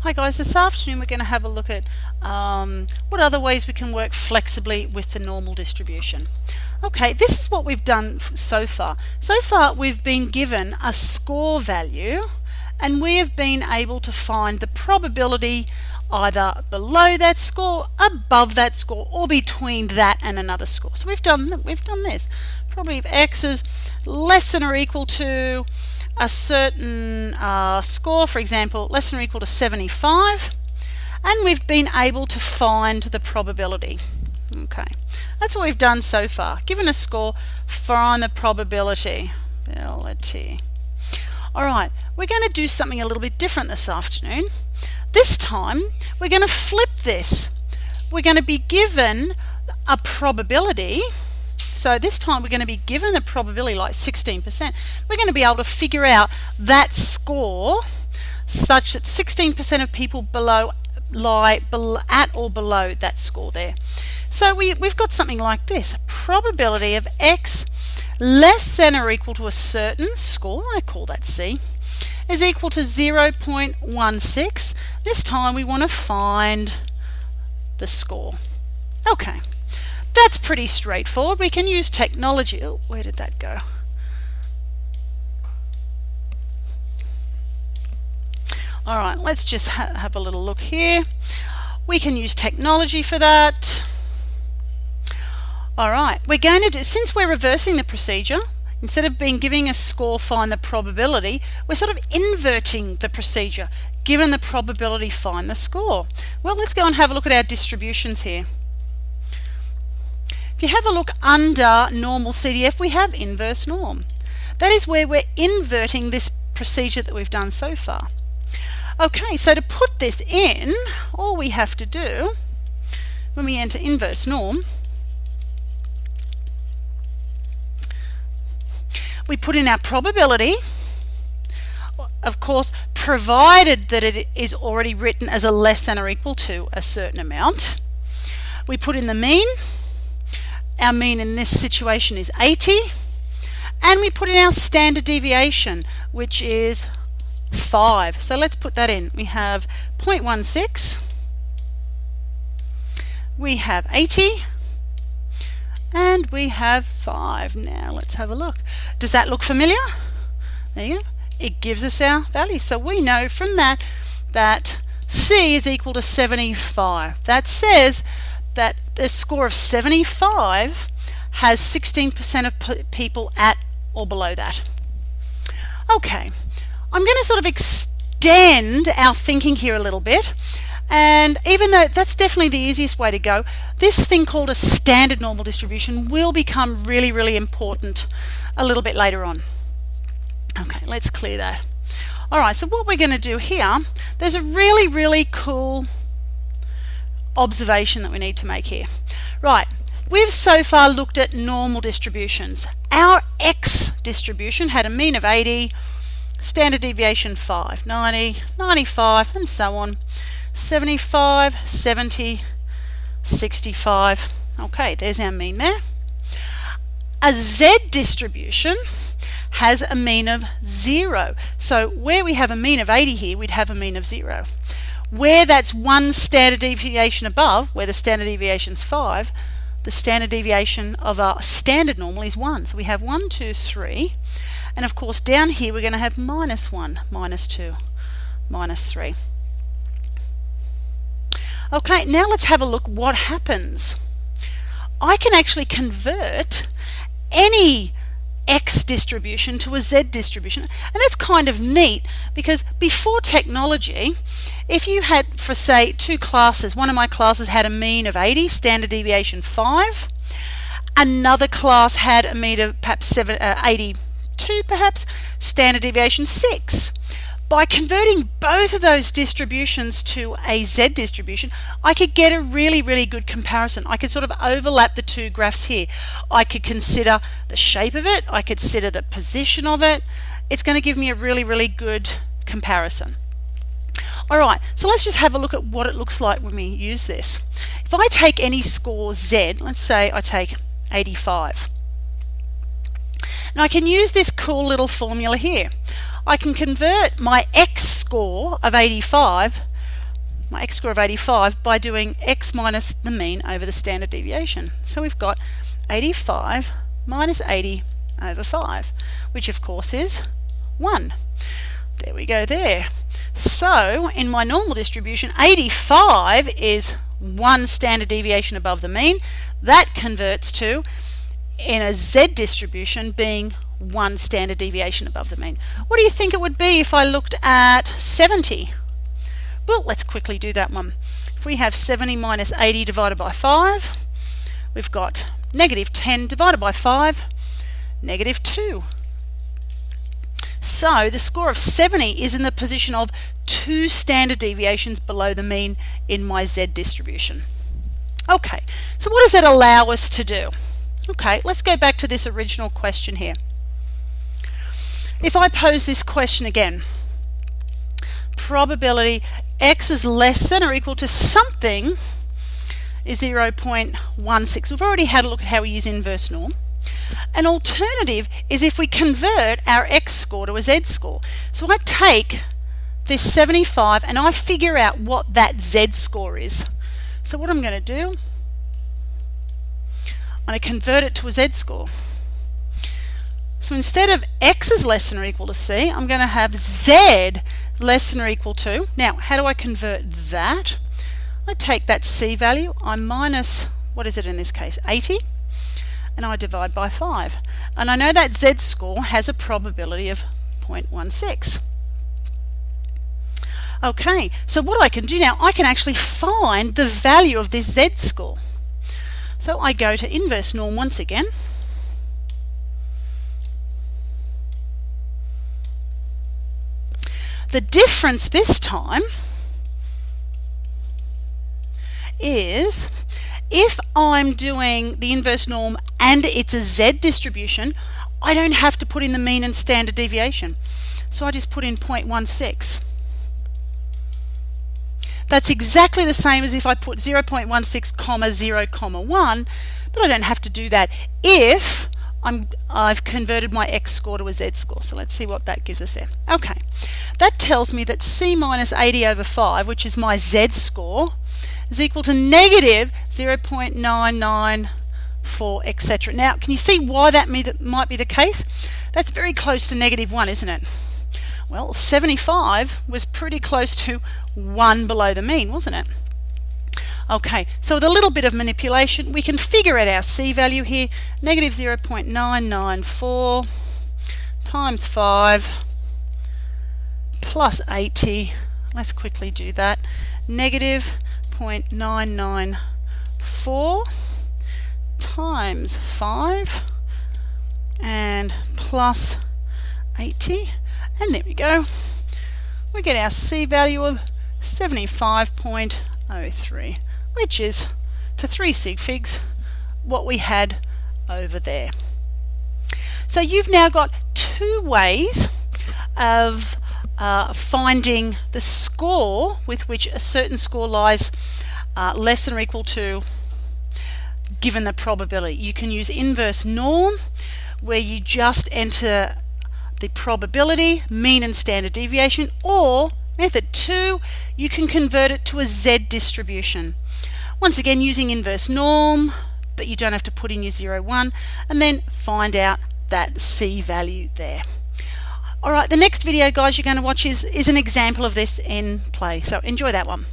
Hi guys, this afternoon we're going to have a look at what other ways we can work flexibly with the normal distribution. Okay, this is what we've done so far. So far we've been given a score value and we have been able to find the probability either below that score, above that score, or between that and another score. So we've done this. Probably if x is less than or equal to a certain score, for example, less than or equal to 75, and we've been able to find the probability. Okay, that's what we've done so far. Given a score, find the probability. Alright, we're going to do something a little bit different this afternoon. This time, we're going to flip this. We're going to be given a probability. So this time we're going to be given a probability like 16%. We're going to be able to figure out that score such that 16% of people lie at or below that score there. So we've got something like this. Probability of x less than or equal to a certain score, I call that C, is equal to 0.16. This time we want to find the score. Okay. That's pretty straightforward. We can use technology. Oh, where did that go? Alright, let's just have a little look here. We can use technology for that. Alright, we're going to do, since we're reversing the procedure, instead of giving a score, find the probability, we're sort of inverting the procedure. Given the probability, find the score. Well, let's go and have a look at our distributions here. If you have a look under normal CDF, we have inverse norm. That is where we're inverting this procedure that we've done so far. Okay, so to put this in, all we have to do when we enter inverse norm, we put in our probability, of course, provided that it is already written as a less than or equal to a certain amount. We put in the mean. Our mean in this situation is 80, and we put in our standard deviation, which is 5. So let's put that in. We have 0.16, we have 80, and we have 5. Now let's have a look. Does that look familiar? There you go. It gives us our value. So we know from that C is equal to 75. That says that the score of 75 has 16% of people at or below that. Okay, I'm going to sort of extend our thinking here a little bit, and even though that's definitely the easiest way to go, this thing called a standard normal distribution will become really, really important a little bit later on. Okay, let's clear that. Alright, so what we're going to do here, there's a really, really cool observation that we need to make here. Right, we've so far looked at normal distributions. Our X distribution had a mean of 80, standard deviation 5, 90, 95, and so on, 75, 70, 65. Okay, there's our mean there. A Z distribution has a mean of 0. So where we have a mean of 80 here, we'd have a mean of 0. Where that's one standard deviation above, where the standard deviation is 5, the standard deviation of our standard normal is 1. So we have 1, 2, 3. And of course down here we're going to have minus 1, minus 2, minus 3. Okay, now let's have a look what happens. I can actually convert any X distribution to a Z distribution, and that's kind of neat because before technology, if you had, for say, two classes, one of my classes had a mean of 80, standard deviation 5, another class had a mean of perhaps 82, perhaps standard deviation 6. By converting both of those distributions to a Z distribution, I could get a really, really good comparison. I could sort of overlap the two graphs here. I could consider the shape of it, I could consider the position of it. It's going to give me a really, really good comparison. Alright, so let's just have a look at what it looks like when we use this. If I take any score Z, let's say I take 85. Now I can use this cool little formula here. I can convert my X score of 85 my x-score of 85 by doing x minus the mean over the standard deviation. So we've got 85 minus 80 over 5, which of course is 1. There we go there. So in my normal distribution, 85 is 1 standard deviation above the mean. That converts to, in a z distribution, being 1 standard deviation above the mean. What do you think it would be if I looked at 70? Well, let's quickly do that one. If we have 70 minus 80 divided by 5, we've got negative 10 divided by 5, negative 2. So the score of 70 is in the position of 2 standard deviations below the mean in my z distribution. Okay, so what does that allow us to do? Okay, let's go back to this original question here. If I pose this question again, probability x is less than or equal to something is 0.16. We've already had a look at how we use inverse norm. An alternative is if we convert our x score to a z score. So I take this 75 and I figure out what that z score is. So what I'm going to do, I'm going to convert it to a z score. So instead of x is less than or equal to c, I'm going to have z less than or equal to. Now, how do I convert that? I take that c value, I minus, what is it in this case, 80, and I divide by 5. And I know that z score has a probability of 0.16. Okay, so what I can do now, I can actually find the value of this z score. So I go to inverse norm once again. The difference this time is if I'm doing the inverse norm and it's a z distribution, I don't have to put in the mean and standard deviation. So I just put in 0.16. That's exactly the same as if I put 0.16 comma 0 comma 1, but I don't have to do that if I've converted my x score to a z score. So let's see what that gives us there. Okay, that tells me that c minus 80 over 5, which is my z score, is equal to negative 0.994, etc. Now, can you see why that might be the case? That's very close to negative 1, isn't it? Well, 75 was pretty close to 1 below the mean, wasn't it? Okay, so with a little bit of manipulation, we can figure out our c value here. Negative 0.994 times 5 plus 80. Let's quickly do that. Negative 0.994 times 5 and plus 80. And there we go. We get our c value of 75.03. which is, to 3 sig figs, what we had over there. So you've now got 2 ways of finding the score with which a certain score lies less than or equal to given the probability. You can use inverse norm, where you just enter the probability, mean and standard deviation, or method 2, you can convert it to a z distribution. Once again, using inverse norm, but you don't have to put in your 0, 1, and then find out that c value there. Alright, the next video, guys, you're going to watch is an example of this in play, so enjoy that one.